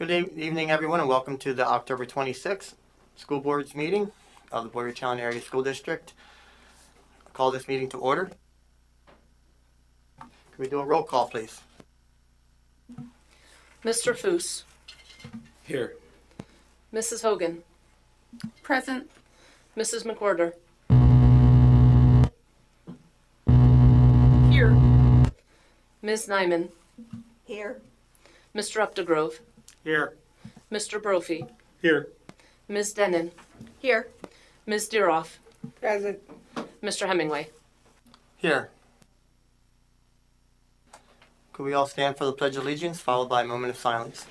Evening, everyone, and welcome to the October 26th School Board's meeting of the Boyertown Area School District. I call this meeting to order. Can we do a roll call, please? Mr. Foose. Here. Mrs. Hogan. Present. Mrs. McWhorter. Here. Ms. Nyman. Here. Mr. Updegrove. Here. Mr. Brophy. Here. Ms. Denon. Here. Ms. Deeroff. Present. Mr. Hemingway. Here. Could we all stand for the Pledge of Allegiance, followed by a moment of silence?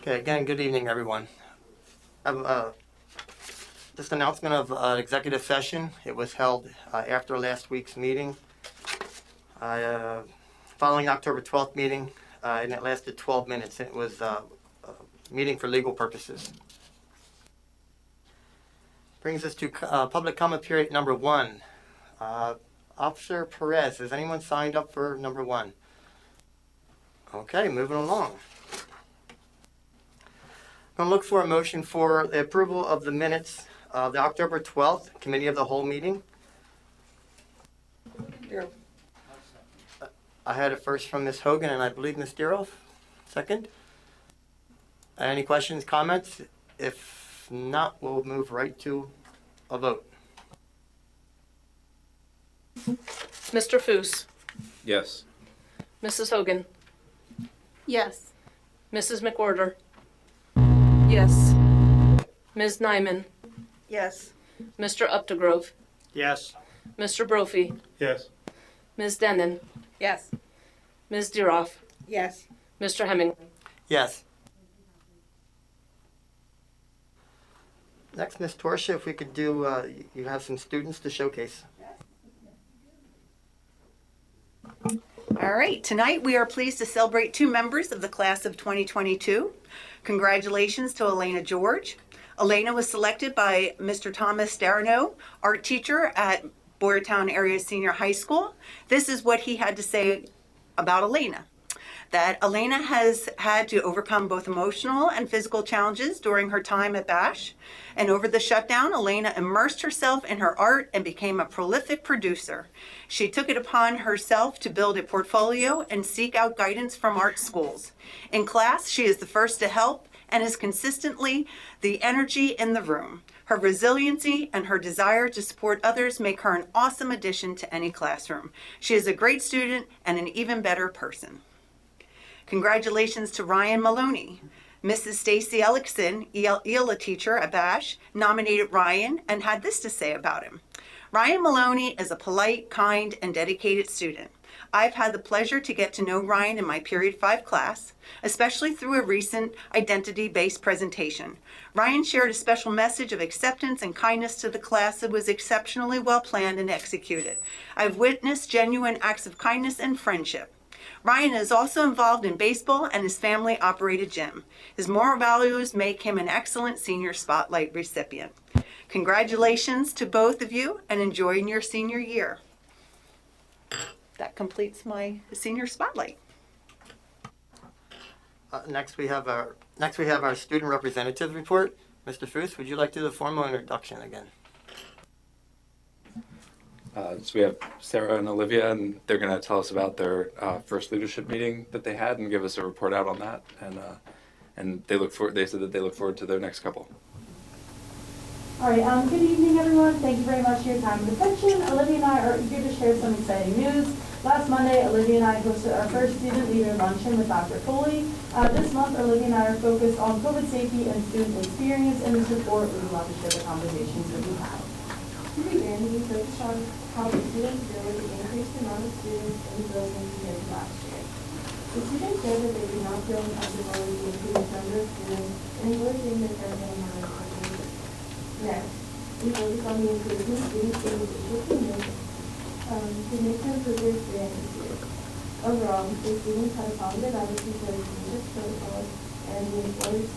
Okay, again, good evening, everyone. This announcement of an executive session. It was held after last week's meeting, following October 12th meeting, and it lasted 12 minutes. It was a meeting for legal purposes. Brings us to public comment period number 1. Officer Perez, has anyone signed up for number 1? Okay, moving along. I'm going to look for a motion for the approval of the minutes of the October 12th Committee of the Whole meeting. Here. I had it first from Ms. Hogan and I believe Ms. Deeroff. Second. Any questions, comments? If not, we'll move right to a vote. Mr. Foose. Yes. Mrs. Hogan. Yes. Mrs. McWhorter. Yes. Ms. Nyman. Yes. Mr. Updegrove. Yes. Mr. Brophy. Yes. Ms. Denon. Yes. Ms. Deeroff. Yes. Mr. Hemingway. Yes. Next, Ms. Torsha, if we could do, you have some students to showcase. All right, tonight we are pleased to celebrate 2 members of the class of 2022. Congratulations to Elena George. Elena was selected by Mr. Thomas Starano, art teacher at Boyertown Area Senior High School. This is what he had to say about Elena. That Elena has had to overcome both emotional and physical challenges during her time at BASH. And over the shutdown, Elena immersed herself in her art and became a prolific producer. She took it upon herself to build a portfolio and seek out guidance from art schools. In class, she is the first to help and is consistently the energy in the room. Her resiliency and her desire to support others make her an awesome addition to any classroom. She is a great student and an even better person. Congratulations to Ryan Maloney. Mrs. Stacy Ellickson, ELA teacher at BASH, nominated Ryan and had this to say about him. Ryan Maloney is a polite, kind, and dedicated student. I've had the pleasure to get to know Ryan in my Period 5 class, especially through a recent identity-based presentation. Ryan shared a special message of acceptance and kindness to the class that was exceptionally well planned and executed. I've witnessed genuine acts of kindness and friendship. Ryan is also involved in baseball and his family-operated gym. His moral values make him an excellent Senior Spotlight recipient. Congratulations to both of you and enjoy your senior year. That completes my Senior Spotlight. Next we have our student representative report. Mr. Foose, would you like to do the formal introduction again? So we have Sarah and Olivia, and they're going to tell us about their first leadership meeting that they had and give us a report out on that. And they said that they look forward to their next couple. All right, good evening, everyone. Thank you very much for your time and attention. Olivia and I are eager to share some exciting news. Last Monday, Olivia and I hosted our first student leader luncheon with Dr. Foley. This month, Olivia and I are focused on COVID safety and student experience, and this report we would love to share the conversations that we had. To begin, we focused on how the students deal with the increased amount of students in the building compared to last year. The students said that they did not feel uncomfortable with the increased number of students and enjoyed seeing their friends and families. Next, we focus on the improvement students able to make them improve their experiences here. Overall, the students had a positive attitude towards religious protocols and the enforcement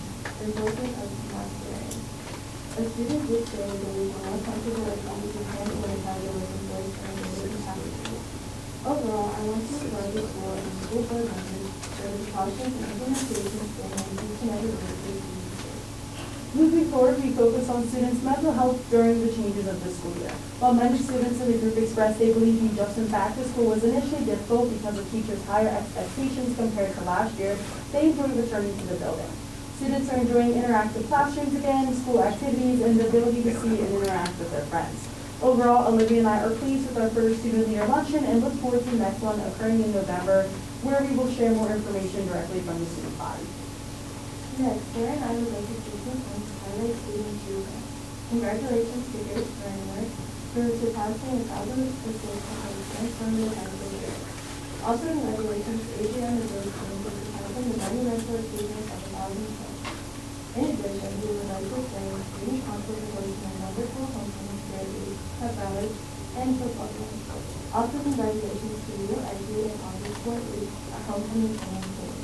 of mask wearing. A student did say that they were more comfortable with using hand sanitizer with employees and related cafeterias. Overall, I want to regard the school and the school board members for the precautions and implementation standing each and every day for students. Moving forward, we focus on students' mental health during the changes of the school year. While many students in the group expressed they believe the adjustment back to school was initially difficult because of teachers' higher expectations compared to last year, they enjoyed returning to the building. Students are enjoying interactive classrooms again, school activities, and the ability to see and interact with their friends. Overall, Olivia and I are pleased with our first student leader luncheon and look forward to the next one occurring in November, where we will share more information directly from the student body. Next, Sarah and I would like to take some time to highlight student achievement. Congratulations to Grace Burnworth for surpassing 1,000 assists on the transformative end of the year. Also, congratulations to Adrienne and Rose team for surpassing the monumental achievement of 1,000 points. In addition, we would like to thank student council for hosting a wonderful homecoming parade, pep rally, and football game. Also, congratulations to you as you and August Sport Week, a homecoming planning team.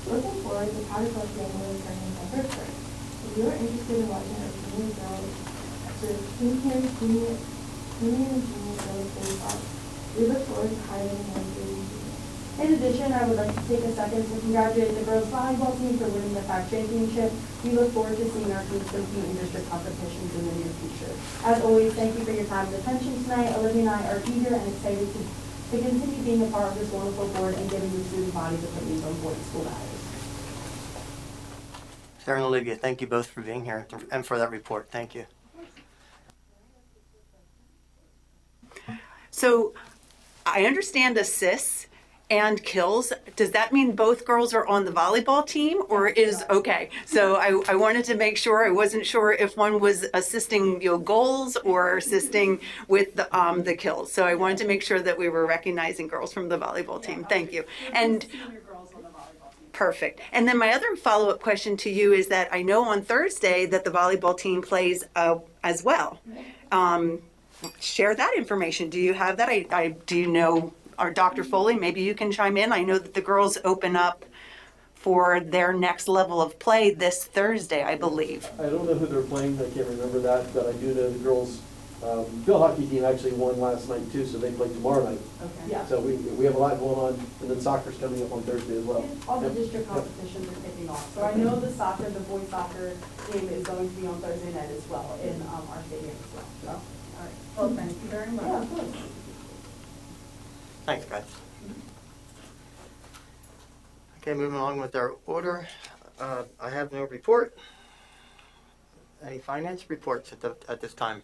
Looking forward, the Powder Club game will return November 1st. If you are interested in watching our senior girls, senior and junior girls face off, we look forward to highlighting our students. In addition, I would like to take a second to congratulate the girls volleyball team for winning the PAC championship. We look forward to seeing our teams compete in district competitions in the near future. As always, thank you for your time and attention tonight. Olivia and I are eager and excited to continue being a part of this wonderful board and giving the student body's opinions on important school matters. Sarah and Olivia, thank you both for being here and for that report. Thank you. So I understand assists and kills. Does that mean both girls are on the volleyball team or is okay? So I wanted to make sure. I wasn't sure if one was assisting goals or assisting with the kills. So I wanted to make sure that we were recognizing girls from the volleyball team. Thank you. And perfect. And then my other follow-up question to you is that I know on Thursday that the volleyball team plays as well. Share that information. Do you have that? Do you know, or Dr. Foley, maybe you can chime in. I know that the girls open up for their next level of play this Thursday, I believe. I don't know who they're playing. I can't remember that, but I do know the girls' field hockey team actually won last night too, so they play tomorrow night. Okay. Yeah. So we have a lot going on, and then soccer's coming up on Thursday as well. All the Yep. district competitions are kicking off. So I know the boys soccer game is going to be on Thursday night as well in our stadium as well. So, all right. Well, thank you very much. Yeah, of course. Thanks, guys. Okay, moving along with our order. I have no report. Any finance reports at this time?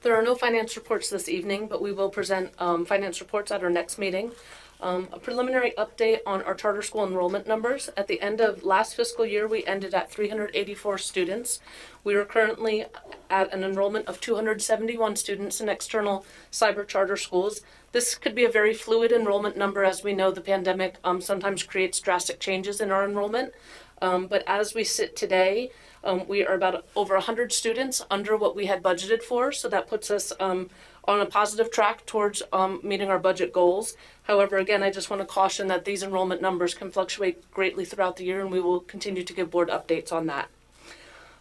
There are no finance reports this evening, but we will present finance reports at our next meeting. A preliminary update on our charter school enrollment numbers. At the end of last fiscal year, we ended at 384 students. We are currently at an enrollment of 271 students in external cyber charter schools. This could be a very fluid enrollment number, as we know the pandemic sometimes creates drastic changes in our enrollment. But as we sit today, we are about over 100 students under what we had budgeted for, so that puts us on a positive track towards meeting our budget goals. However, again, I just want to caution that these enrollment numbers can fluctuate greatly throughout the year, and we will continue to give board updates on that.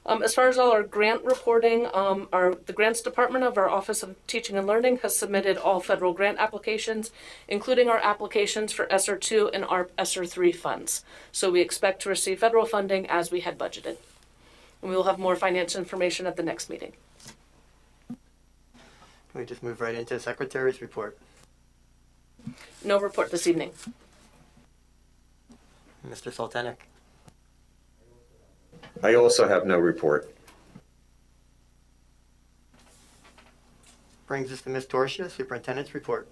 As far as all our grant reporting, the grants department of our Office of Teaching and Learning has submitted all federal grant applications, including our applications for ESSER 2 and ARP ESSER 3 funds. So we expect to receive federal funding as we had budgeted. And we will have more finance information at the next meeting. Can we just move right into the Secretary's report? No report this evening. Mr. Soltenic. I also have no report. Brings us to Ms. Torsia, Superintendent's report.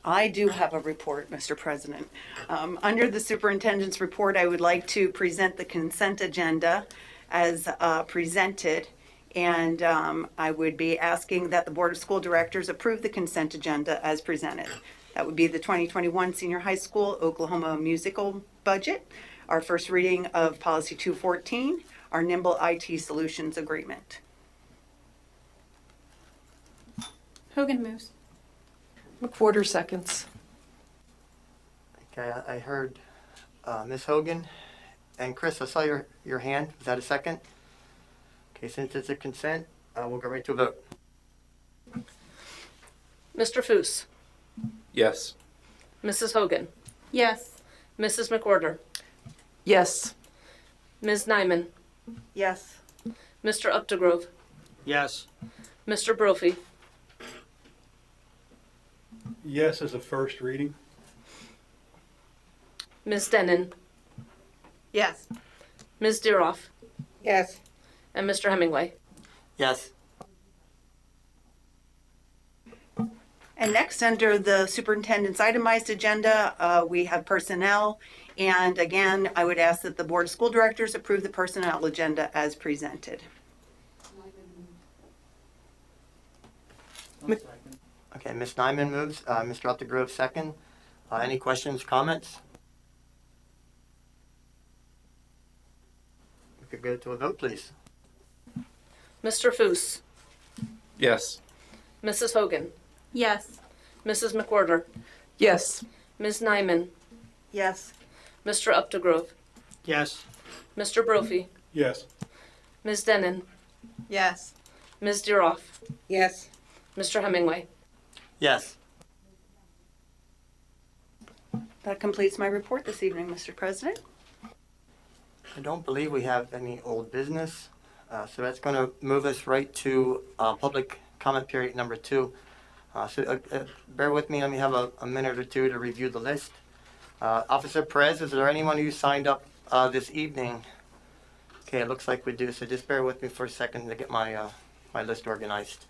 I do have a report, Mr. President. Under the superintendent's report, I would like to present the consent agenda as presented. And I would be asking that the Board of School Directors approve the consent agenda as presented. That would be the 2021 Senior High School Oklahoma musical budget, our first reading of Policy 214, our Nimble IT Solutions Agreement. Hogan moves. McWhorter seconds. Okay, I heard Ms. Hogan. And Chris, I saw your hand. Is that a second? Okay, since it's a consent, we'll go right to a vote. Mr. Foose, Yes. Mrs. Hogan, Yes. Mrs. McWhorter, Yes. Ms. Nyman, Yes. Mr. Updegrove, Yes. Mr. Brophy, Yes as a first reading. Ms. Denon, Yes. Ms. Deeroff, Yes. and Mr. Hemingway. Yes. And next, under the superintendent's itemized agenda, we have personnel. And again, I would ask that the Board of School Directors approve the personnel agenda as presented. Okay, Ms. Nyman moves. Mr. Updegrove second. Any questions, comments? We could go to a vote, please. Mr. Foose, Yes. Mrs. Hogan, Yes. Mrs. McWhorter, Yes. Ms. Nyman, Yes. Mr. Updegrove, Yes. Mr. Brophy, Yes. Ms. Denon, Yes. Ms. Deeroff, Yes. Mr. Hemingway. Yes. That completes my report this evening, Mr. President. I don't believe we have any old business, so that's going to move us right to public comment period number 2. Bear with me. Let me have a minute or two to review the list. Officer Perez, is there anyone who signed up this evening? Okay, it looks like we do, so just bear with me for a second to get my my list organized.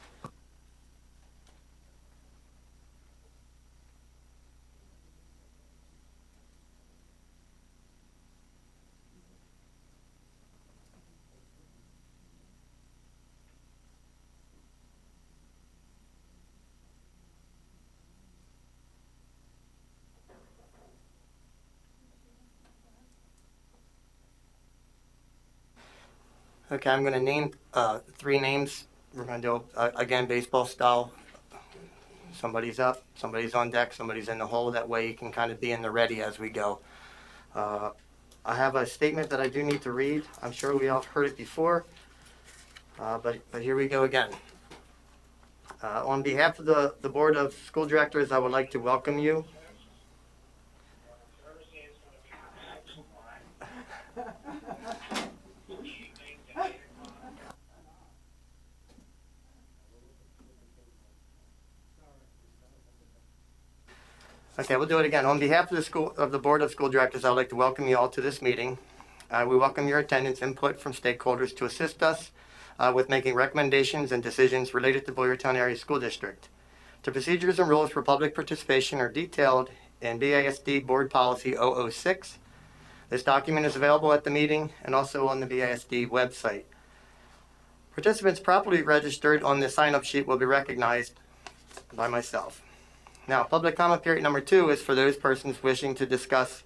Okay, I'm going to name 3 names. We're going to do, again, baseball style. Somebody's up, somebody's on deck, somebody's in the hole. That way you can kind of be in the ready as we go. I have a statement that I do need to read. I'm sure we all heard it before, but here we go again. On behalf of the Board of School Directors, I would like to welcome you. Okay, we'll do it again. On behalf of the Board of School Directors, I'd like to welcome you all to this meeting. We welcome your attendance, input from stakeholders to assist us with making recommendations and decisions related to Boyertown Area School District. The procedures and rules for public participation are detailed in BASD Board Policy 006. This document is available at the meeting and also on the BASD website. Participants properly registered on the sign-up sheet will be recognized by myself. Now, public comment period number 2 is for those persons wishing to discuss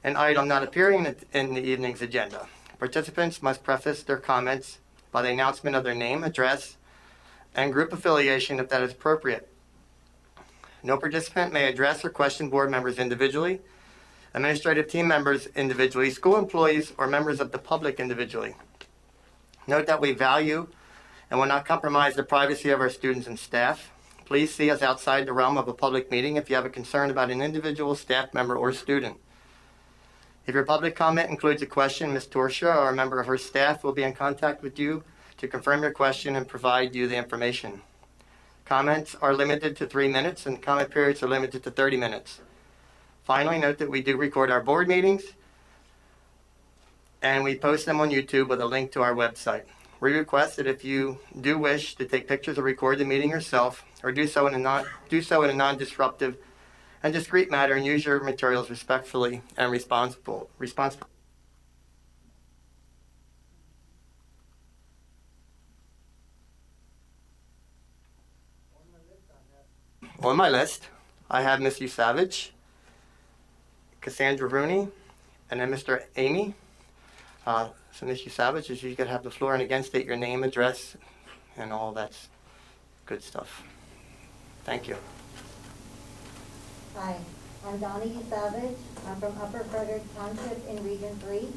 an item not appearing in the evening's agenda. Participants must preface their comments by the announcement of their name, address, and group affiliation if that is appropriate. No participant may address or question board members individually, administrative team members individually, school employees, or members of the public individually. Note that we value and will not compromise the privacy of our students and staff. Please see us outside the realm of a public meeting if you have a concern about an individual staff member or student. If your public comment includes a question, Ms. Torsia or a member of her staff will be in contact with you to confirm your question and provide you the information. Comments are limited to 3 minutes and comment periods are limited to 30 minutes. Finally, note that we do record our board meetings and we post them on YouTube with a link to our website. We request that if you do wish to take pictures or record the meeting yourself, or do so in a non-disruptive and discreet manner, and use your materials respectfully and responsible. On my list, I have Miss U Savage, Cassandra Rooney, and then Mr. Amy. So Miss U Savage, if you could have the floor, and again state your name, address, and all that good stuff. Thank you. Hi, I'm Donna Savage. I'm from Upper Frederick Township in Region 3.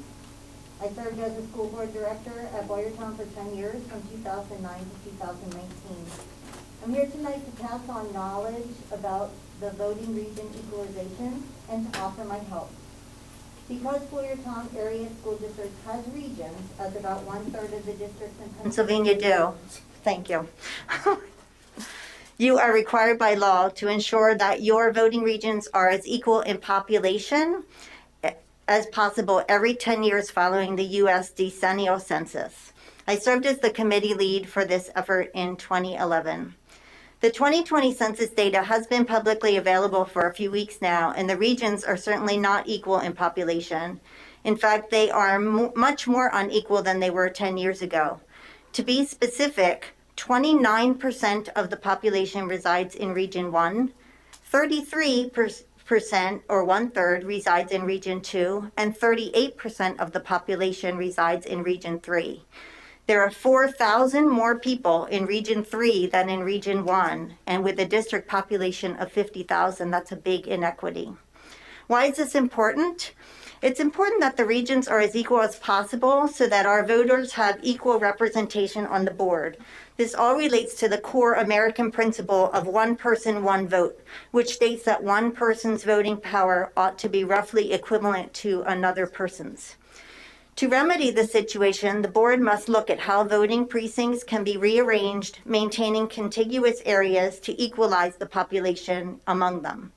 I served as a school board director at Boyertown for 10 years, from 2009 to 2019. I'm here tonight to pass on knowledge about the voting region equalization and to offer my help. Because Boyertown Area School District has regions, as about 1/3 of the districts in Pennsylvania do, thank you. You are required by law to ensure that your voting regions are as equal in population as possible every 10 years following the U.S. decennial census. I served as the committee lead for this effort in 2011. The 2020 census data has been publicly available for a few weeks now, and the regions are certainly not equal in population. In fact, they are much more unequal than they were 10 years ago. To be specific, 29% of the population resides in Region 1, 33% or 1/3 resides in Region 2, and 38% of the population resides in Region 3. There are 4,000 more people in Region 3 than in Region 1, and with a district population of 50,000, that's a big inequity. Why is this important? It's important that the regions are as equal as possible so that our voters have equal representation on the board. This all relates to the core American principle of one person, one vote, which states that one person's voting power ought to be roughly equivalent to another person's. To remedy the situation, the board must look at how voting precincts can be rearranged, maintaining contiguous areas to equalize the population among them.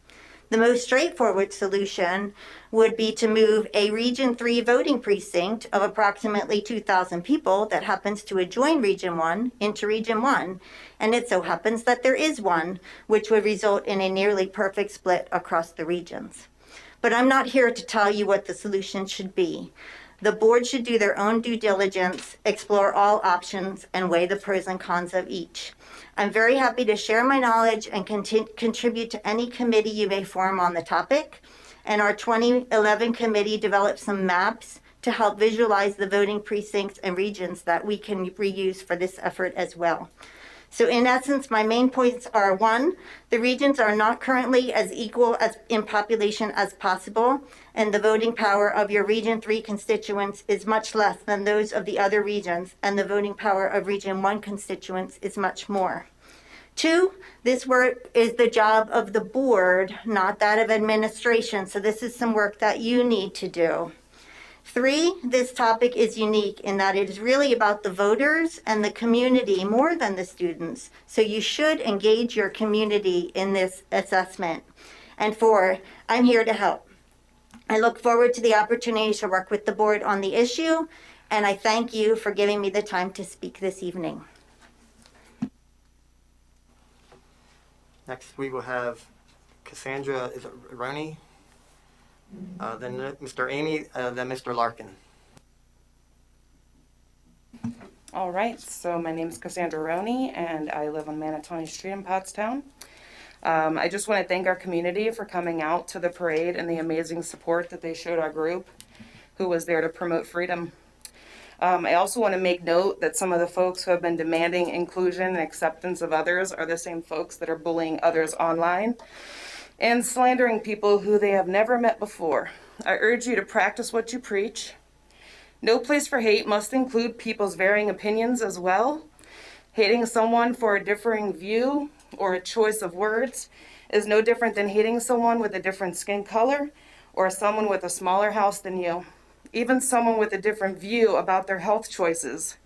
The most straightforward solution would be to move a Region 3 voting precinct of approximately 2,000 people that happens to adjoin Region 1 into Region 1, and it so happens that there is one, which would result in a nearly perfect split across the regions. But I'm not here to tell you what the solution should be. The board should do their own due diligence, explore all options, and weigh the pros and cons of each. I'm very happy to share my knowledge and contribute to any committee you may form on the topic. And our 2011 committee developed some maps to help visualize the voting precincts and regions that we can reuse for this effort as well. So in essence, my main points are: 1, the regions are not currently as equal as in population as possible, and the voting power of your Region 3 constituents is much less than those of the other regions, and the voting power of Region 1 constituents is much more. 2, this work is the job of the board, not that of administration, so this is some work that you need to do. 3, this topic is unique in that it is really about the voters and the community more than the students. So you should engage your community in this assessment. And 4, I'm here to help. I look forward to the opportunity to work with the board on the issue, and I thank you for giving me the time to speak this evening. Next, we will have Cassandra Rooney, then Mr. Amy, then Mr. Larkin. All right, so my name is Cassandra Roney, and I live on Manatawny Street in Pottstown. I just want to thank our community for coming out to the parade and the amazing support that they showed our group, who was there to promote freedom. I also want to make note that some of the folks who have been demanding inclusion and acceptance of others are the same folks that are bullying others online and slandering people who they have never met before. I urge you to practice what you preach. No place for hate must include people's varying opinions as well. Hating someone for a differing view or a choice of words is no different than hating someone with a different skin color or someone with a smaller house than you, even someone with a different view about their health choices.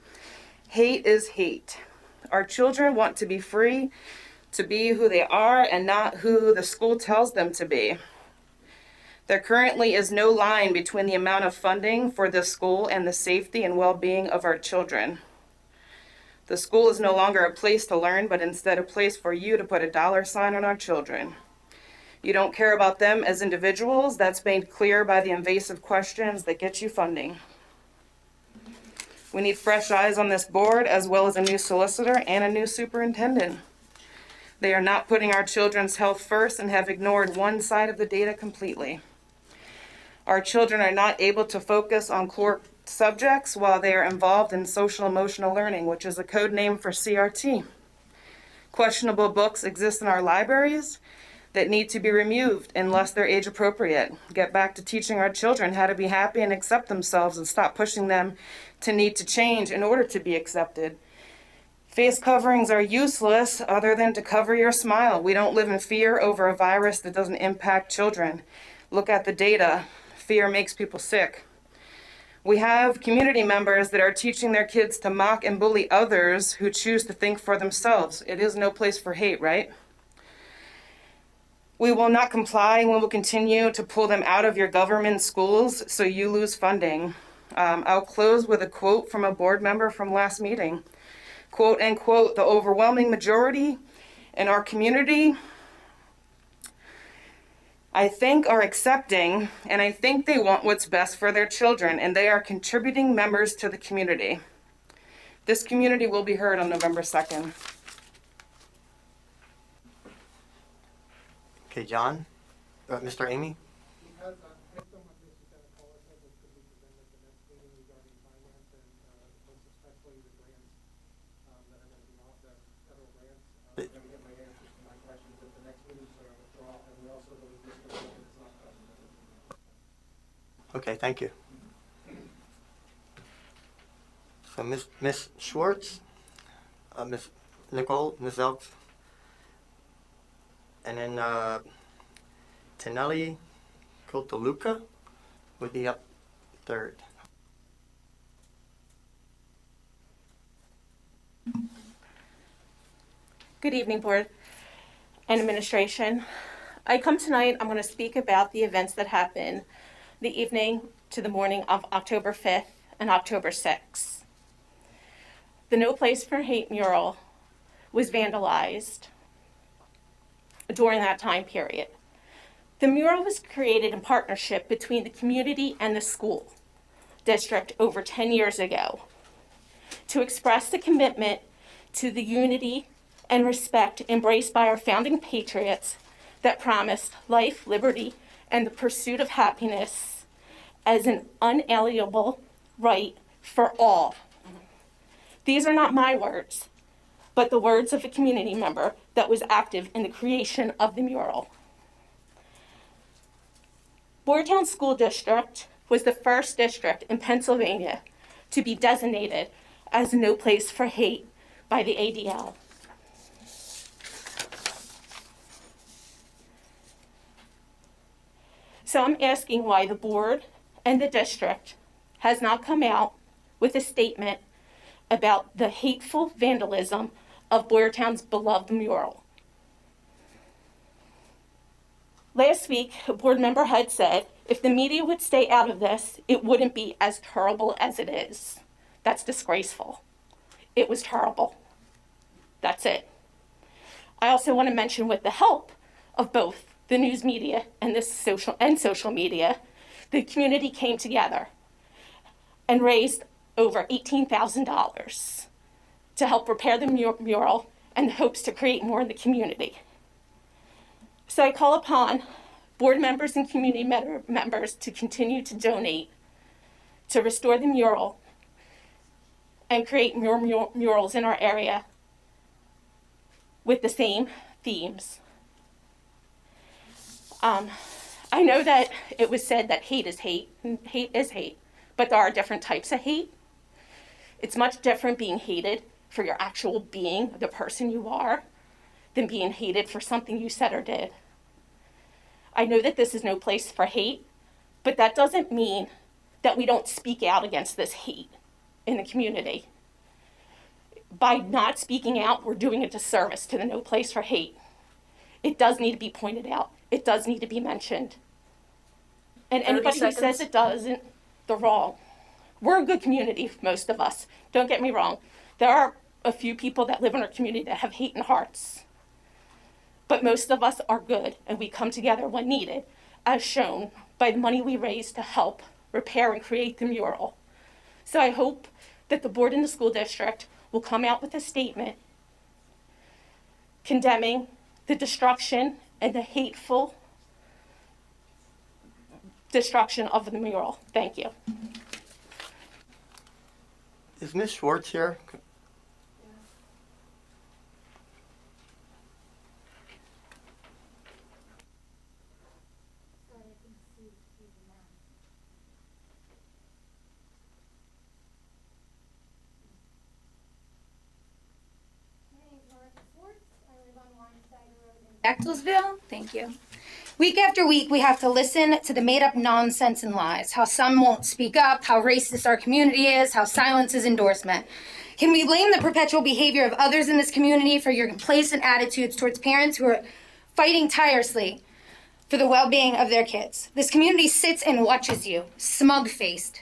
Hate is hate. Our children want to be free to be who they are and not who the school tells them to be. There currently is no line between the amount of funding for the school and the safety and well-being of our children. The school is no longer a place to learn, but instead a place for you to put a dollar sign on our children. You don't care about them as individuals. That's made clear by the invasive questions that get you funding. We need fresh eyes on this board, as well as a new solicitor and a new superintendent. They are not putting our children's health first and have ignored one side of the data completely. Our children are not able to focus on core subjects while they are involved in social emotional learning, which is a code name for CRT. Questionable books exist in our libraries that need to be removed unless they're age appropriate. Get back to teaching our children how to be happy and accept themselves, and stop pushing them to need to change in order to be accepted. Face coverings are useless other than to cover your smile. We don't live in fear over a virus that doesn't impact children. Look at the data. Fear makes people sick. We have community members that are teaching their kids to mock and bully others who choose to think for themselves. It is no place for hate, right? We will not comply, and we will continue to pull them out of your government schools so you lose funding. I'll close with a quote from a board member from last meeting. Quote, end quote, the overwhelming majority in our community, I think, are accepting, and I think they want what's best for their children, and they are contributing members to the community. This community will be heard on November 2nd. Okay, John? Mr. Amy? Because based on what Mrs. Dennis said, which could be presented at the next meeting regarding finance and most especially the grants that are going to be off, the federal grants. I'm going to get my answers to my questions at the next meeting, so I withdraw. And we also believe Mr. Dennis is not present. Okay, thank you. So Miss Schwartz, Miss Nicole, Miss Elks, and then Tinelli Kotaluka would be up third. Good evening, Board and Administration. I come tonight, I'm going to speak about the events that happened the evening to the morning of October 5th and October 6th. The No Place for Hate mural was vandalized during that time period. The mural was created in partnership between the community and the school district over 10 years ago to express the commitment to the unity and respect embraced by our founding patriots that promised life, liberty, and the pursuit of happiness as an unalienable right for all. These are not my words, but the words of a community member that was active in the creation of the mural. Boyertown School District was the first district in Pennsylvania to be designated as No Place for Hate by the ADL. So I'm asking why the board and the district has not come out with a statement about the hateful vandalism of Boyertown's beloved mural. Last week, a board member had said, if the media would stay out of this, it wouldn't be as terrible as it is. That's disgraceful. It was terrible. That's it. I also want to mention, with the help of both the news media and social media, the community came together and raised over $18,000 to help repair the mural and hopes to create more in the community. So I call upon board members and community members to continue to donate to restore the mural and create more murals in our area with the same themes. I know that it was said that hate is hate, and hate is hate, but there are different types of hate. It's much different being hated for your actual being, the person you are, than being hated for something you said or did. I know that this is no place for hate, but that doesn't mean that we don't speak out against this hate in the community. By not speaking out, we're doing a disservice to the No Place for Hate. It does need to be pointed out. It does need to be mentioned. And anybody who says it doesn't, they're wrong. We're a good community, most of us. Don't get me wrong. There are a few people that live in our community that have hate in hearts. But most of us are good, and we come together when needed, as shown by the money we raise to help repair and create the mural. So I hope that the board and the school district will come out with a statement condemning the destruction and the hateful destruction of the mural. Thank you. Is Ms. Schwartz here? Bechtelsville, thank you. Week after week, we have to listen to the made-up nonsense and lies, how some won't speak up, how racist our community is, how silence is endorsement. Can we blame the perpetual behavior of others in this community for your complacent attitudes towards parents who are fighting tirelessly for the well-being of their kids? This community sits and watches you, smug-faced,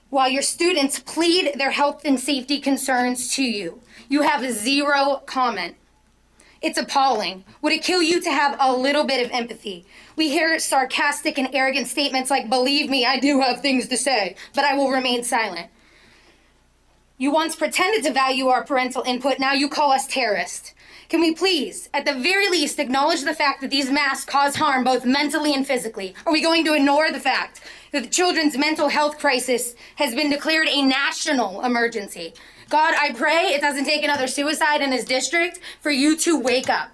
while your students plead their health and safety concerns to you. You have zero comment. It's appalling. Would it kill you to have a little bit of empathy? We hear sarcastic and arrogant statements like, "Believe me, I do have things to say, but I will remain silent." You once pretended to value our parental input, now you call us terrorists. Can we please, at the very least, acknowledge the fact that these masks cause harm both mentally and physically? Are we going to ignore the fact that the children's mental health crisis has been declared a national emergency? God, I pray it doesn't take another suicide in this district for you to wake up.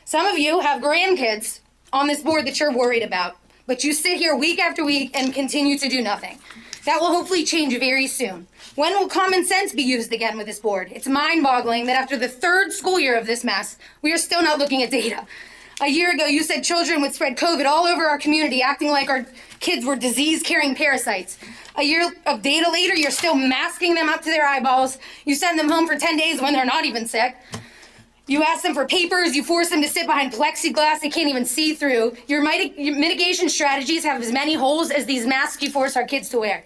Some of you have grandkids on this board that you're worried about, but you sit here week after week and continue to do nothing. That will hopefully change very soon. When will common sense be used again with this board? It's mind-boggling that after the third school year of this mess, we are still not looking at data. A year ago, you said children would spread COVID all over our community, acting like our kids were disease-carrying parasites. A year of data later, you're still masking them up to their eyeballs. You send them home for 10 days when they're not even sick. You ask them for papers. You force them to sit behind plexiglass they can't even see through. Your mitigation strategies have as many holes as these masks you force our kids to wear.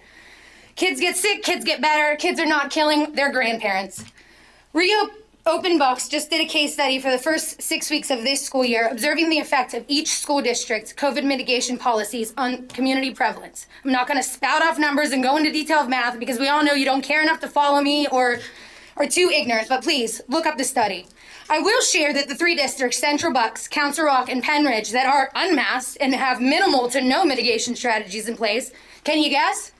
Kids get sick, kids get better. Kids are not killing their grandparents. Open Books just did a case study for the first 6 weeks of this school year, observing the effect of each school district's COVID mitigation policies on community prevalence. I'm not going to spout off numbers and go into detail of math because we all know you don't care enough to follow me or are too ignorant, but please look up the study. I will share that the 3 districts, Central Bucks, Council Rock, and Penridge, that are unmasked and have minimal to no mitigation strategies in place, can you guess?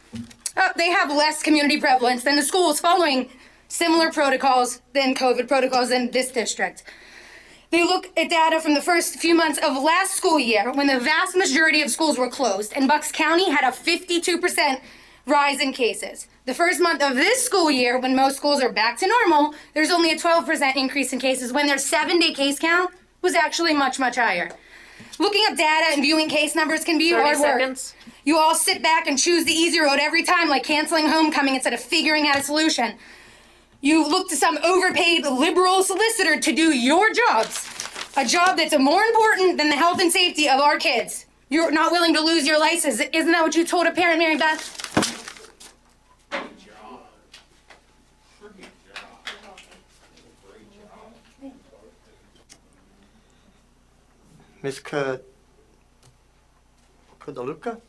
They have less community prevalence than the schools following similar protocols than COVID protocols in this district. They look at data from the first few months of last school year when the vast majority of schools were closed and Bucks County had a 52% rise in cases. The first month of this school year, when most schools are back to normal, there's only a 12% increase in cases when their 7-day case count was actually much, much higher. Looking up data and viewing case numbers can be 30 hard work. seconds. You all sit back and choose the easy road every time, like canceling homecoming instead of figuring out a solution. You look to some overpaid liberal solicitor to do your jobs, a job that's more important than the health and safety of our kids. You're not willing to lose your license. Isn't that what you told a parent, Mary Beth? Ms. Kudaluka?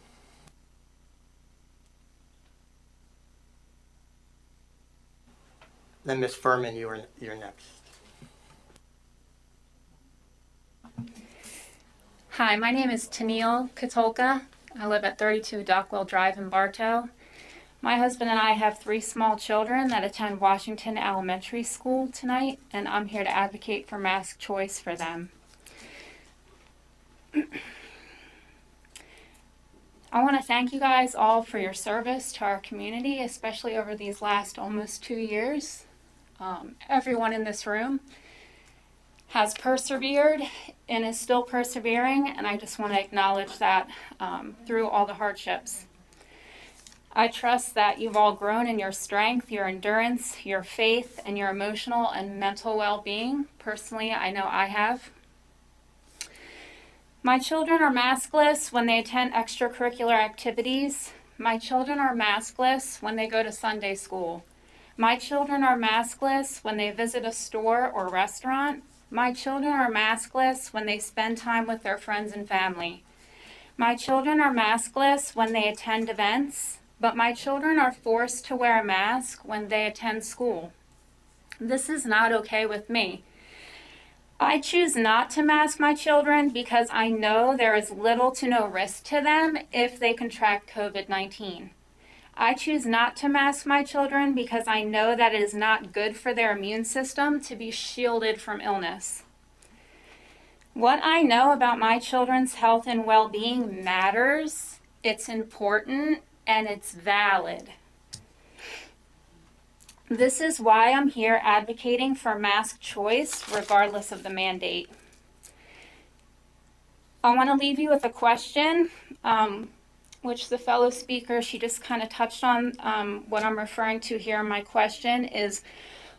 Then Ms. Furman, you're next. Hi, my name is Tennille Katolka. I live at 32 Dockwell Drive in Bartow. My husband and I have 3 small children that attend Washington Elementary School tonight, and I'm here to advocate for mask choice for them. I want to thank you guys all for your service to our community, especially over these last almost 2 years. Everyone in this room has persevered and is still persevering, and I just want to acknowledge that through all the hardships. I trust that you've all grown in your strength, your endurance, your faith, and your emotional and mental well-being. Personally, I know I have. My children are maskless when they attend extracurricular activities. My children are maskless when they go to Sunday school. My children are maskless when they visit a store or restaurant. My children are maskless when they spend time with their friends and family. My children are maskless when they attend events, but my children are forced to wear a mask when they attend school. This is not okay with me. I choose not to mask my children because I know there is little to no risk to them if they contract COVID-19. I choose not to mask my children because I know that it is not good for their immune system to be shielded from illness. What I know about my children's health and well-being matters, it's important, and it's valid. This is why I'm here advocating for mask choice regardless of the mandate. I want to leave you with a question, which the fellow speaker, she just kind of touched on. What I'm referring to here in my question is,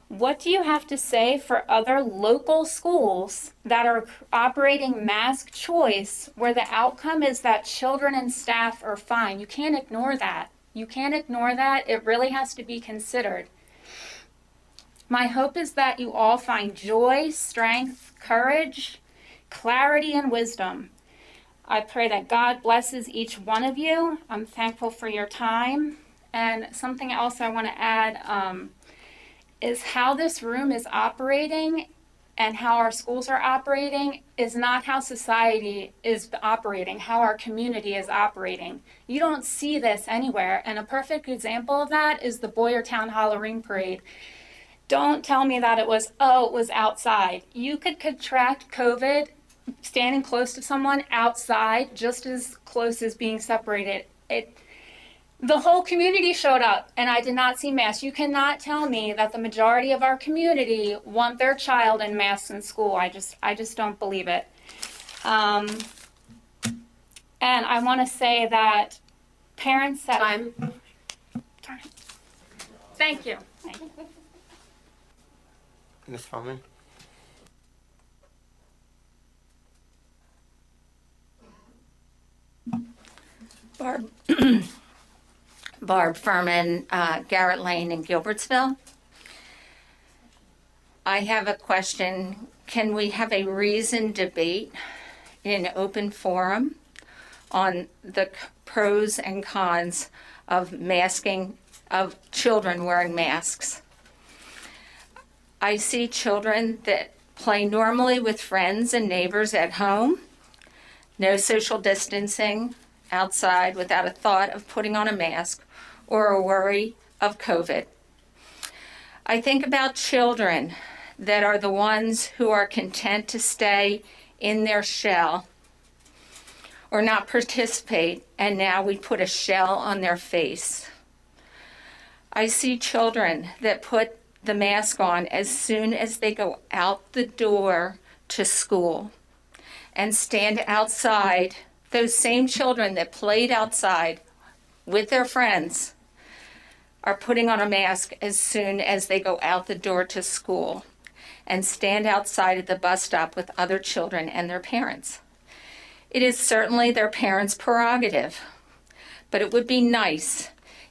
what do you have to say for other local schools that are operating mask choice where the outcome is that children and staff are fine? You can't ignore that. You can't ignore that. It really has to be considered. My hope is that you all find joy, strength, courage, clarity, and wisdom. I pray that God blesses each one of you. I'm thankful for your time. And something else I want to add is how this room is operating and how our schools are operating is not how society is operating, how our community is operating. You don't see this anywhere. And a perfect example of that is the Boyertown Halloween Parade. Don't tell me that it was outside. You could contract COVID standing close to someone outside just as close as being separated. The whole community showed up and I did not see masks. You cannot tell me that the majority of our community want their child in masks in school. I just don't believe it. And I want to say that parents that Thank you. Ms. Furman? Barb Furman, Garrett Lane in Gilbertsville. I have a question. Can we have a reasoned debate in open forum on the pros and cons of masking, of children wearing masks? I see children that play normally with friends and neighbors at home, no social distancing outside without a thought of putting on a mask or a worry of COVID. I think about children that are the ones who are content to stay in their shell or not participate, and now we put a shell on their face. I see children that put the mask on as soon as they go out the door to school and stand outside. Those same children that played outside with their friends are putting on a mask as soon as they go out the door to school and stand outside at the bus stop with other children and their parents. It is certainly their parents' prerogative, but it would be nice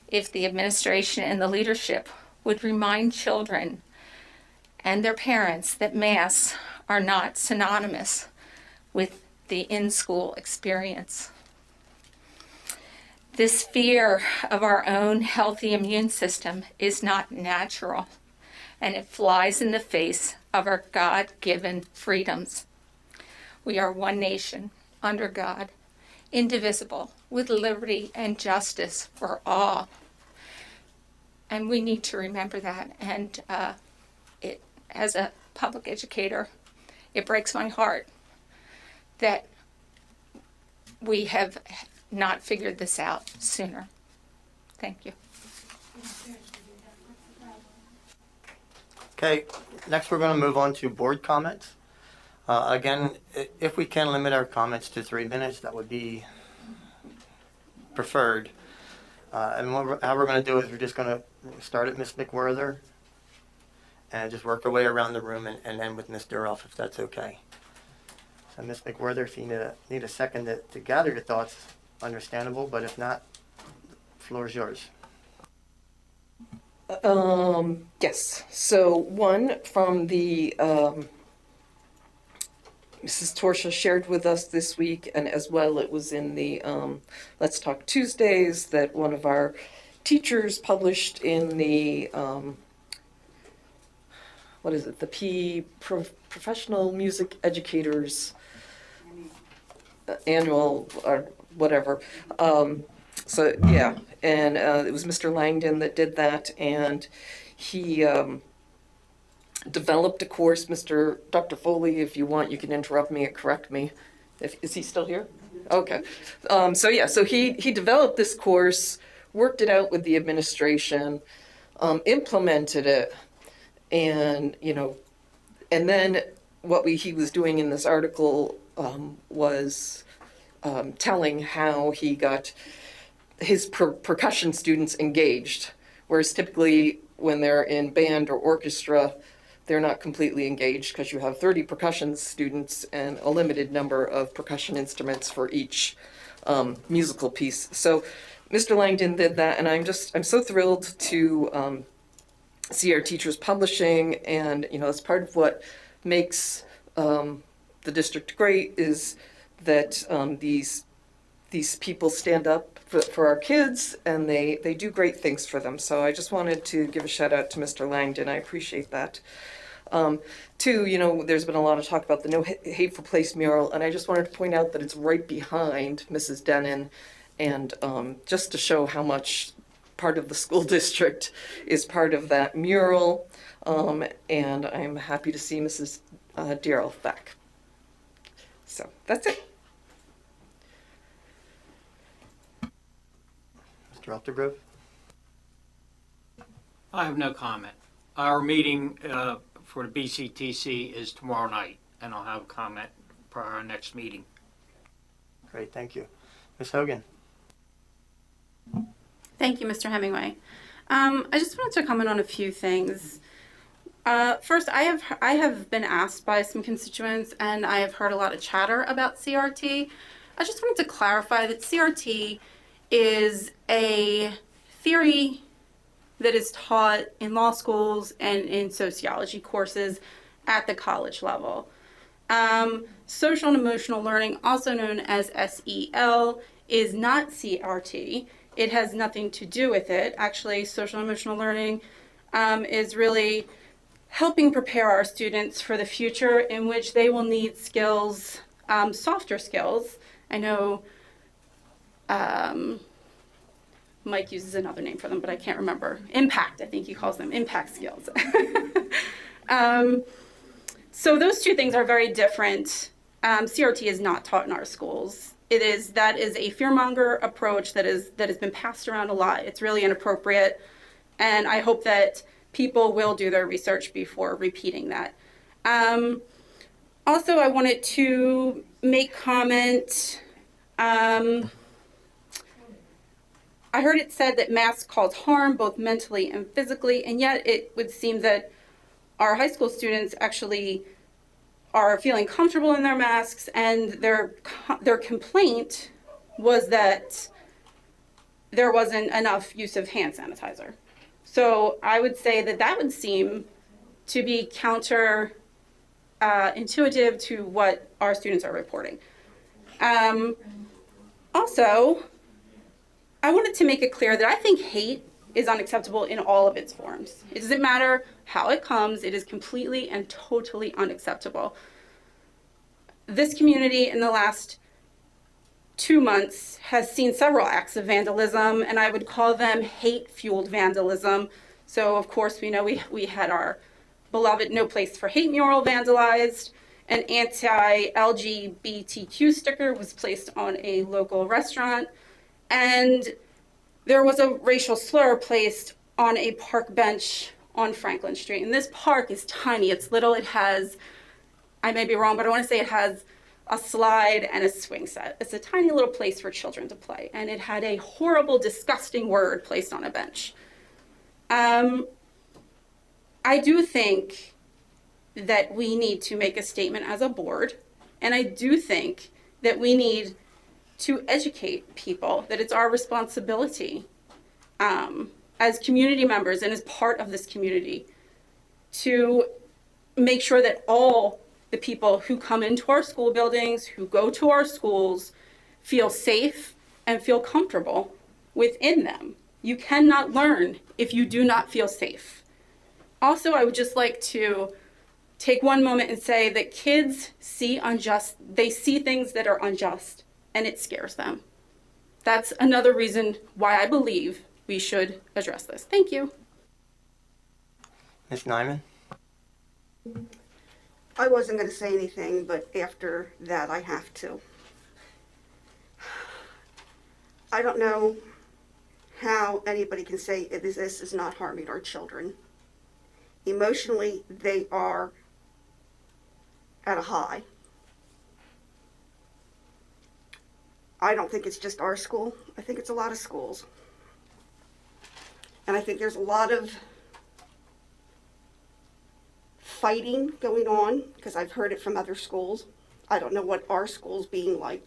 if the administration and the leadership would remind children and their parents that masks are not synonymous with the in-school experience. This fear of our own healthy immune system is not natural, and it flies in the face of our God-given freedoms. We are one nation under God, indivisible, with liberty and justice for all. And we need to remember that. And as a public educator, it breaks my heart that we have not figured this out sooner. Thank you. Okay, next we're going to move on to board comments. Again, if we can limit our comments to 3 minutes, that would be preferred. And how we're going to do is we're just going to start at Ms. McWhorter and just work our way around the room and end with Ms. Duroff, if that's okay. So Ms. McWhorter, if you need a second to gather your thoughts, understandable, but if not, the floor is yours. Yes. So one from the Mrs. Torsha shared with us this week, and as well it was in the Let's Talk Tuesdays that one of our teachers published in the what is it? The Professional Music Educators annual or whatever. So yeah, and it was Mr. Langdon that did that, and he developed a course. Dr. Foley, if you want, you can interrupt me and correct me. Is he still here? Okay. So yeah, so he developed this course, worked it out with the administration, implemented it, and and then what he was doing in this article was telling how he got his percussion students engaged, whereas typically when they're in band or orchestra, they're not completely engaged because you have 30 percussion students and a limited number of percussion instruments for each musical piece. So Mr. Langdon did that, and I'm so thrilled to see our teachers publishing, and it's part of what makes the district great is that these people stand up for our kids, and they do great things for them. So I just wanted to give a shout out to Mr. Langdon. I appreciate that. Two, there's been a lot of talk about the No Hateful Place mural, and I just wanted to point out that it's right behind Mrs. Denon, and just to show how much part of the school district is part of that mural, and I'm happy to see Mrs. Darrell back. So that's it. Mr. Eldergrove? I have no comment. Our meeting for the BCTC is tomorrow night, and I'll have a comment for our next meeting. Great, thank you. Ms. Hogan? Thank you, Mr. Hemingway. I just wanted to comment on a few things. First, I have been asked by some constituents, and I have heard a lot of chatter about CRT. I just wanted to clarify that CRT is a theory that is taught in law schools and in sociology courses at the college level. Social and emotional learning, also known as SEL, is not CRT. It has nothing to do with it. Actually, social and emotional learning is really helping prepare our students for the future in which they will need skills, softer skills. I know Mike uses another name for them, but I can't remember. Impact, I think he calls them impact skills. So those two things are very different. CRT is not taught in our schools. That is a fearmonger approach that has been passed around a lot. It's really inappropriate, and I hope that people will do their research before repeating that. Also, I wanted to make comment. I heard it said that masks cause harm both mentally and physically, and yet it would seem that our high school students actually are feeling comfortable in their masks, and their complaint was that there wasn't enough use of hand sanitizer. So I would say that would seem to be counter intuitive to what our students are reporting. Also, I wanted to make it clear that I think hate is unacceptable in all of its forms. It doesn't matter how it comes, it is completely and totally unacceptable. This community in the last 2 months has seen several acts of vandalism, and I would call them hate-fueled vandalism. So of course we know we had our beloved No Place for Hate mural vandalized. An anti-LGBTQ sticker was placed on a local restaurant, and there was a racial slur placed on a park bench on Franklin Street. And this park is tiny, it's little, it has, I may be wrong, but I want to say it has a slide and a swing set. It's a tiny little place for children to play, and it had a horrible, disgusting word placed on a bench. I do think that we need to make a statement as a board, and I do think that we need to educate people that it's our responsibility as community members and as part of this community to make sure that all the people who come into our school buildings, who go to our schools, feel safe and feel comfortable within them. You cannot learn if you do not feel safe. Also, I would just like to take one moment and say that kids see things that are unjust, and it scares them. That's another reason why I believe we should address this. Thank you. Ms. Nyman? I wasn't going to say anything, but after that, I have to. I don't know how anybody can say this is not harming our children. Emotionally, they are at a high. I don't think it's just our school. I think it's a lot of schools. And I think there's a lot of fighting going on, because I've heard it from other schools. I don't know what our school's being like.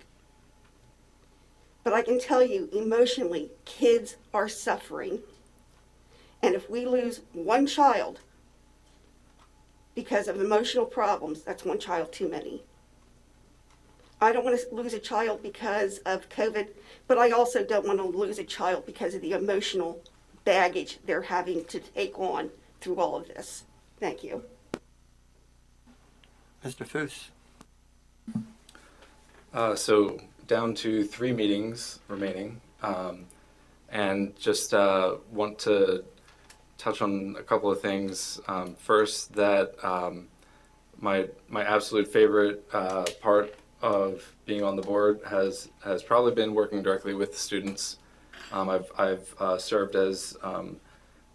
But I can tell you, emotionally, kids are suffering. And if we lose one child because of emotional problems, that's one child too many. I don't want to lose a child because of COVID, but I also don't want to lose a child because of the emotional baggage they're having to take on through all of this. Thank you. Mr. Foose? So down to 3 meetings remaining, and just want to touch on a couple of things. First, that my absolute favorite part of being on the board has probably been working directly with the students. I've served as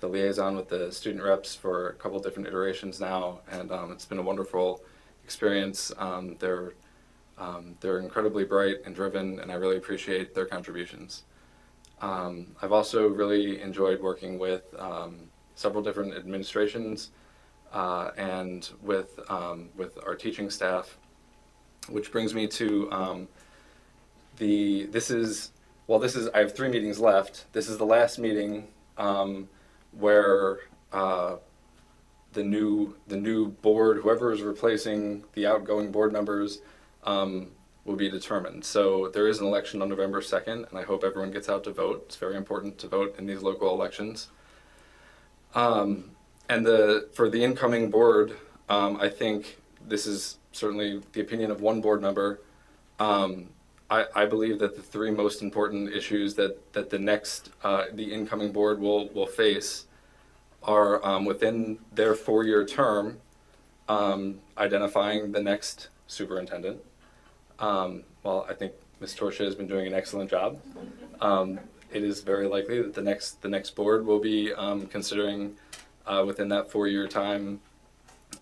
the liaison with the student reps for a couple different iterations now, and it's been a wonderful experience. They're incredibly bright and driven, and I really appreciate their contributions. I've also really enjoyed working with several different administrations and with our teaching staff, which brings me to I have 3 meetings left. This is the last meeting where the new board, whoever is replacing the outgoing board members, will be determined. So there is an election on November 2nd, and I hope everyone gets out to vote. It's very important to vote in these local elections. And for the incoming board, I think this is certainly the opinion of one board member. I believe that the 3 most important issues that the incoming board will face are within their 4-year term, identifying the next superintendent. Well, I think Ms. Torsha has been doing an excellent job. It is very likely that the next board will be considering within that 4-year time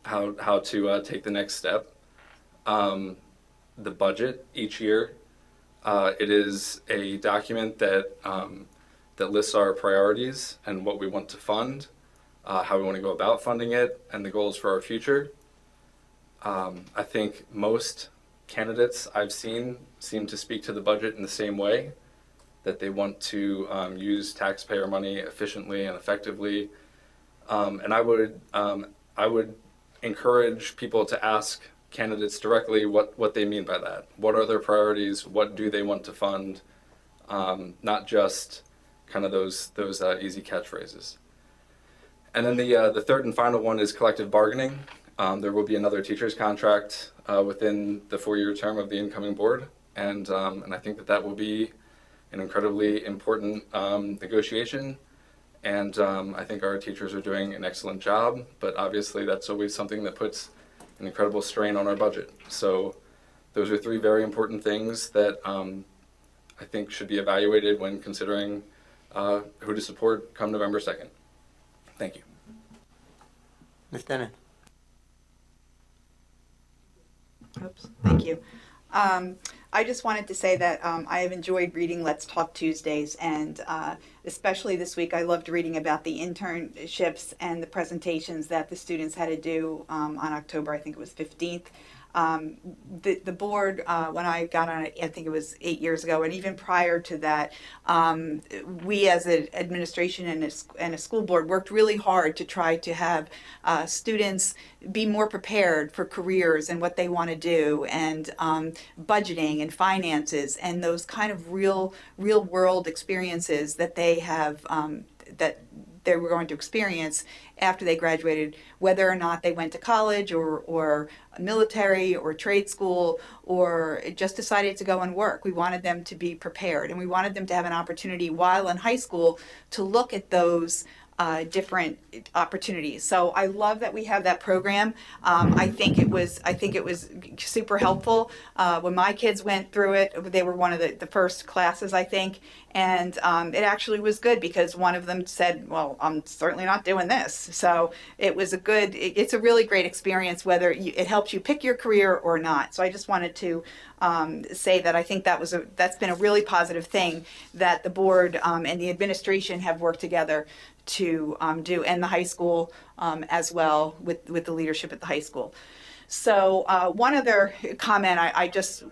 how to take the next step. The budget each year, it is a document that lists our priorities and what we want to fund, how we want to go about funding it, and the goals for our future. I think most candidates I've seen seem to speak to the budget in the same way, that they want to use taxpayer money efficiently and effectively. And I would encourage people to ask candidates directly what they mean by that. What are their priorities? What do they want to fund? Not just kind of those easy catchphrases. And then the third and final one is collective bargaining. There will be another teacher's contract within the 4-year term of the incoming board, and I think that will be an incredibly important negotiation. And I think our teachers are doing an excellent job, but obviously that's always something that puts an incredible strain on our budget. So those are 3 very important things that I think should be evaluated when considering who to support come November 2nd. Thank you. Ms. Denon? Oops, thank you. I just wanted to say that I have enjoyed reading Let's Talk Tuesdays, and especially this week I loved reading about the internships and the presentations that the students had to do on October, I think it was 15th. The board, when I got on it, I think it was 8 years ago, and even prior to that, we as an administration and a school board worked really hard to try to have students be more prepared for careers and what they want to do, and budgeting and finances and those kind of real world experiences that they have, that they were going to experience after they graduated, whether or not they went to college or military or trade school or just decided to go and work. We wanted them to be prepared, and we wanted them to have an opportunity while in high school to look at those different opportunities. So I love that we have that program. I think it was super helpful. When my kids went through it, they were one of the first classes, I think, and it actually was good because one of them said, well, I'm certainly not doing this. So it was it's a really great experience, whether it helps you pick your career or not. So I just wanted to say that I think that's been a really positive thing that the board and the administration have worked together to do, and the high school as well, with the leadership at the high school. So one other comment, I just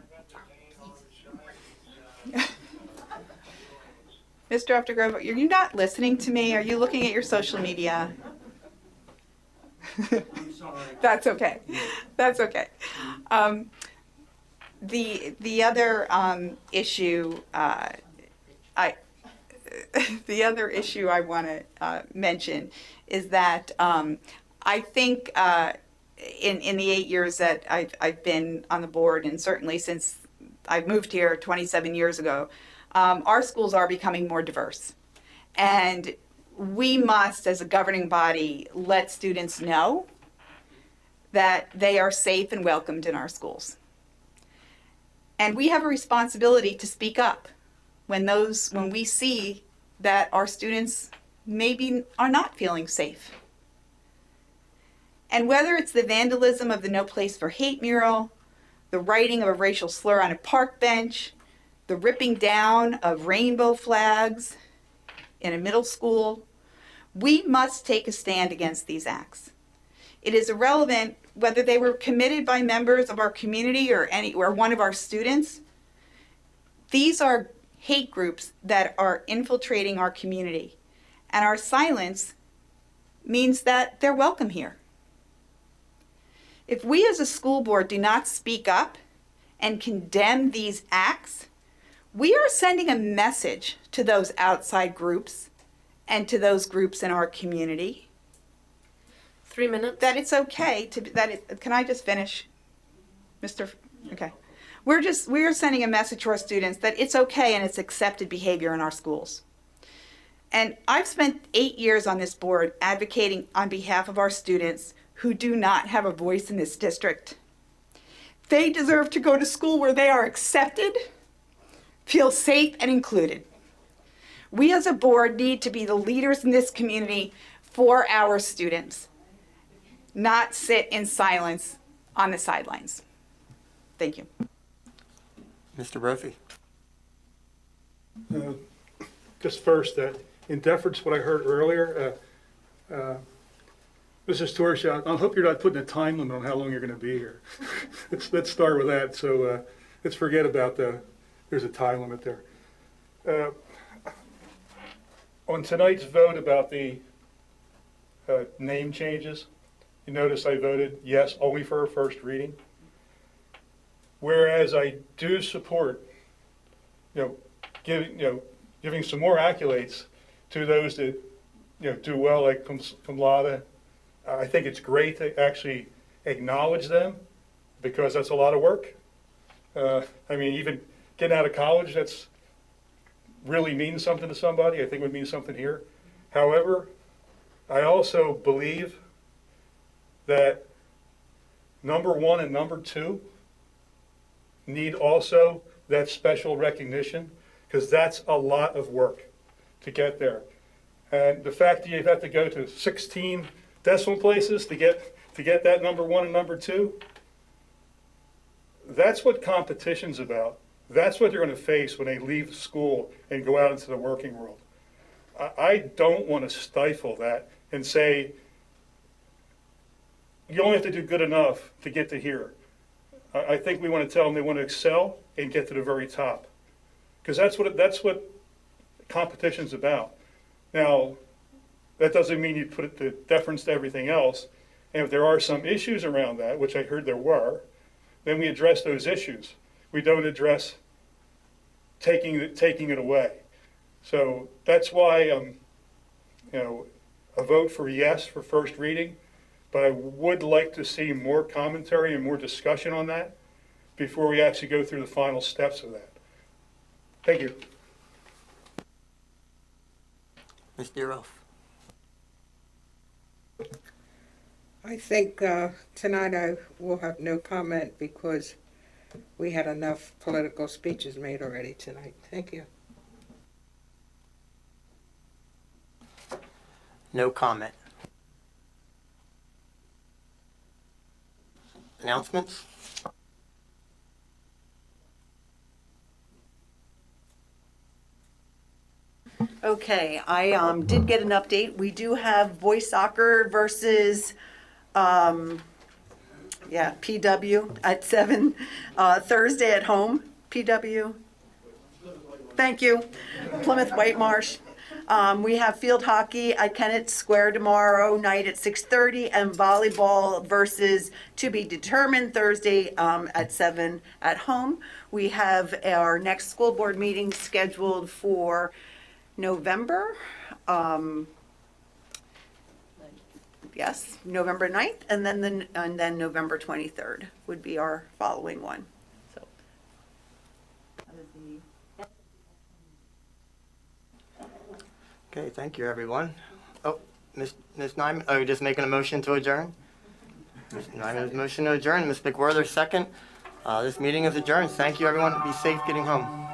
Mr. Aftergrove, you're not listening to me? Are you looking at your social media? That's okay. That's okay. The other issue the other issue I want to mention is that I think in the 8 years that I've been on the board, and certainly since I've moved here 27 years ago, our schools are becoming more diverse. And we must, as a governing body, let students know that they are safe and welcomed in our schools. And we have a responsibility to speak up when we see that our students maybe are not feeling safe. And whether it's the vandalism of the No Place for Hate mural, the writing of a racial slur on a park bench, the ripping down of rainbow flags in a middle school, we must take a stand against these acts. It is irrelevant whether they were committed by members of our community or one of our students. These are hate groups that are infiltrating our community, and our silence means that they're welcome here. If we as a school board do not speak up and condemn these acts, we are sending a message to those outside groups and to those groups in our community. 3 minutes. That it's okay can I just finish, Mr. Okay. We're sending a message to our students that it's okay and it's accepted behavior in our schools. And I've spent 8 years on this board advocating on behalf of our students who do not have a voice in this district. They deserve to go to school where they are accepted, feel safe and included. We as a board need to be the leaders in this community for our students, not sit in silence on the sidelines. Thank you. Mr. Brophy. Just first, in deference to what I heard earlier, Mrs. Torsha, I hope you're not putting a time limit on how long you're going to be here. Let's start with that. So let's forget about there's a time limit there. On tonight's vote about the name changes, you notice I voted yes only for a first reading. Whereas I do support, giving some more accolades to those that, do well, like cum laude. I think it's great to actually acknowledge them because that's a lot of work. Even getting out of college, that's really means something to somebody. I think it would mean something here. However, I also believe that number 1 and number 2 need also that special recognition because that's a lot of work to get there. And the fact that you have to go to 16 decimal places to get that number 1 and number 2, that's what competition's about. That's what they're going to face when they leave school and go out into the working world. I don't want to stifle that and say, you only have to do good enough to get to here. I think we want to tell them they want to excel and get to the very top. Because that's what competition's about. Now, that doesn't mean you put the deference to everything else. And if there are some issues around that, which I heard there were, then we address those issues. We don't address taking it away. So that's why a vote for yes for first reading, but I would like to see more commentary and more discussion on that before we actually go through the final steps of that. Thank you. Ms. Deeroff. I think tonight I will have no comment because we had enough political speeches made already tonight. Thank you. No comment. Announcements? Okay, I did get an update. We do have boys soccer versus PW at 7 Thursday at home. PW. Thank you. Plymouth White Marsh. We have field hockey at Kennett Square tomorrow night at 6:30 and volleyball versus to be determined Thursday at 7 at home. We have our next school board meeting scheduled for November. Yes, November 9th, and then November 23rd would be our following one. So Okay, thank you, everyone. Oh, Ms. Nyman, are you just making a motion to adjourn? Ms. Nyman's motion to adjourn, Ms. McWhorter, second. This meeting is adjourned. Thank you, everyone. Be safe getting home.